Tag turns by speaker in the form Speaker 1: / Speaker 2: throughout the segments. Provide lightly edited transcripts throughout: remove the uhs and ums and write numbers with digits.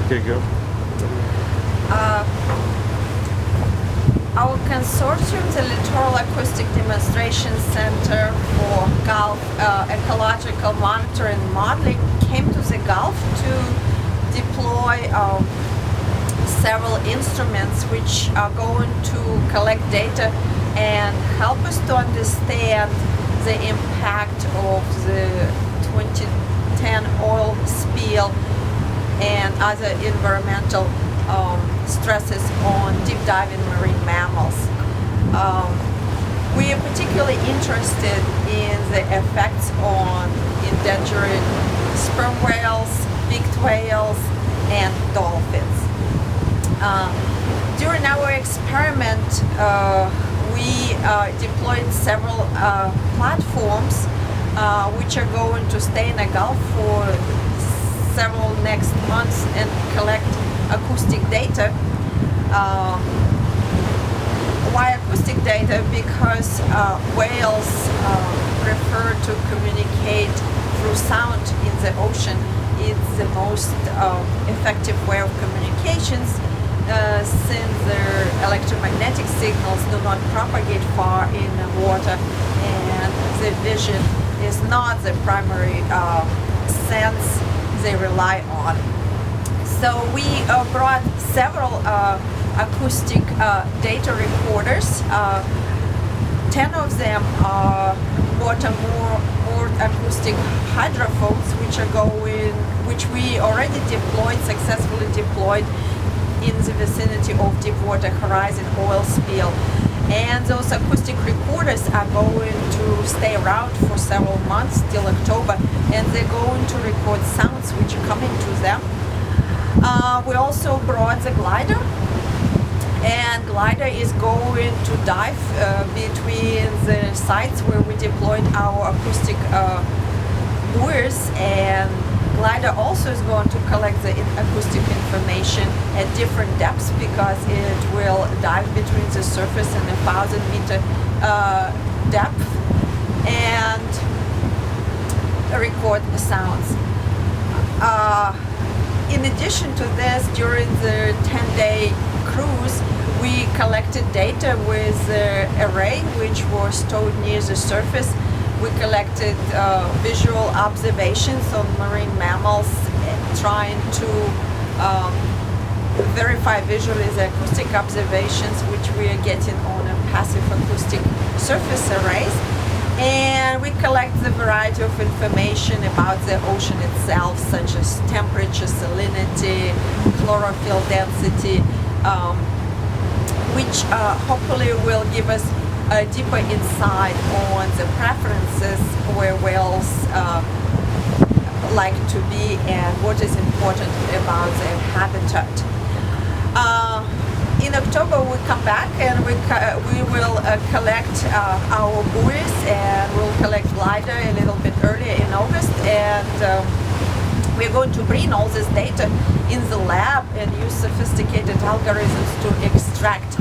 Speaker 1: Okay, go.
Speaker 2: Our consortium, the Littoral Acoustic Demonstration Center for Gulf Ecological Monitoring and Modeling, came to the Gulf to deploy several instruments which are going to collect data and help us to understand the impact of the 2010 oil spill and other environmental stresses on deep diving marine mammals. We are particularly interested in the effects on endangered sperm whales, beaked whales, and dolphins. During our experiment, we deployed several platforms which are going to stay in the Gulf for several next months and collect acoustic data. Why acoustic data? Because whales prefer to communicate through sound in the ocean. It's the most effective way of communications since their electromagnetic signals do not propagate far in the water, and the vision is not the primary sense they rely on. So we brought several acoustic data recorders. 10 of them are bottom-moored acoustic hydrophones, which we already successfully deployed in the vicinity of Deepwater Horizon oil spill. And those acoustic recorders are going to stay around for several months till October, and they're going to record sounds which are coming to them. We also brought the glider, and glider is going to dive between the sites where we deployed our acoustic buoys, and glider also is going to collect the acoustic information at different depths because it will dive between the surface and 1,000-meter depth and record the sounds. In addition to this, during the 10-day cruise, we collected data with the array which was stowed near the surface. We collected visual observations on marine mammals, trying to verify visually the acoustic observations which we are getting on a passive acoustic surface arrays. And we collect the variety of information about the ocean itself, such as temperature, salinity, chlorophyll density, which hopefully will give us a deeper insight on the preferences where whales like to be and what is important about their habitat. In October we come back and we will collect our buoys, and we'll collect glider a little bit earlier in August, and we're going to bring all this data in the lab and use sophisticated algorithms to extract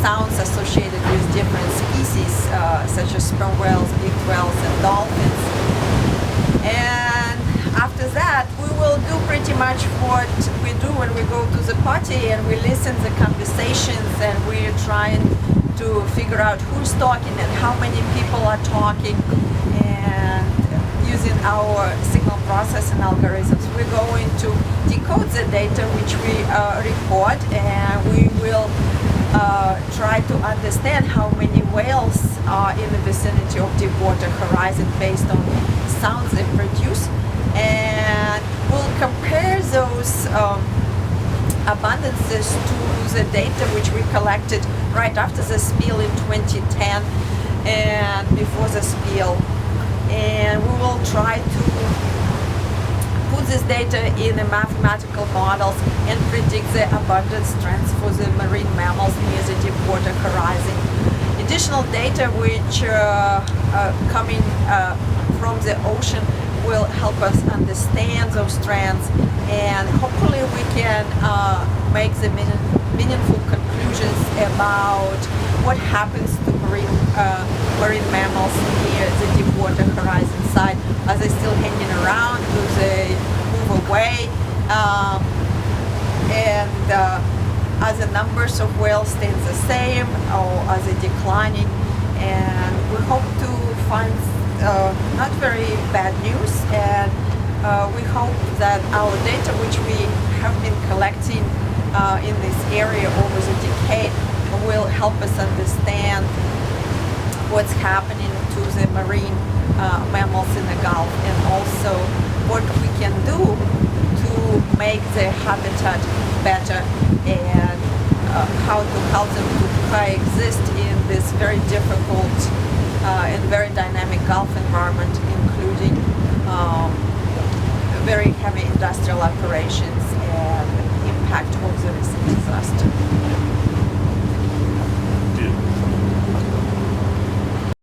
Speaker 2: sounds associated with different species such as sperm whales, beaked whales, and dolphins. And after that, we will do pretty much what we do when we go to the party, and we listen to the conversations, and we're trying to figure out who's talking and how many people are talking, and using our signal processing algorithms, we're going to decode the data which we record, and we will try to understand how many whales are in the vicinity of Deepwater Horizon based on sounds they produce, and we'll compare those abundances to the data which we collected right after the spill in 2010 and before the spill, and we will try to put this data in the mathematical models and predict the abundance trends for the marine mammals near the Deepwater Horizon. Additional data which are coming from the ocean will help us understand those trends, and hopefully we can make the meaningful conclusions about what happens to marine mammals near the Deepwater Horizon site. Are they still hanging around? Do they move away? um, and as the numbers of whales stay the same or as they declining, and we hope to find not very bad news, and we hope that our data which we have been collecting in this area over the decade will help us understand what's happening to the marine mammals in the Gulf, and also what we can do to make the habitat better, and how to help them to coexist in this very difficult and very dynamic Gulf environment, including very heavy industrial operations and impact of the recent disaster.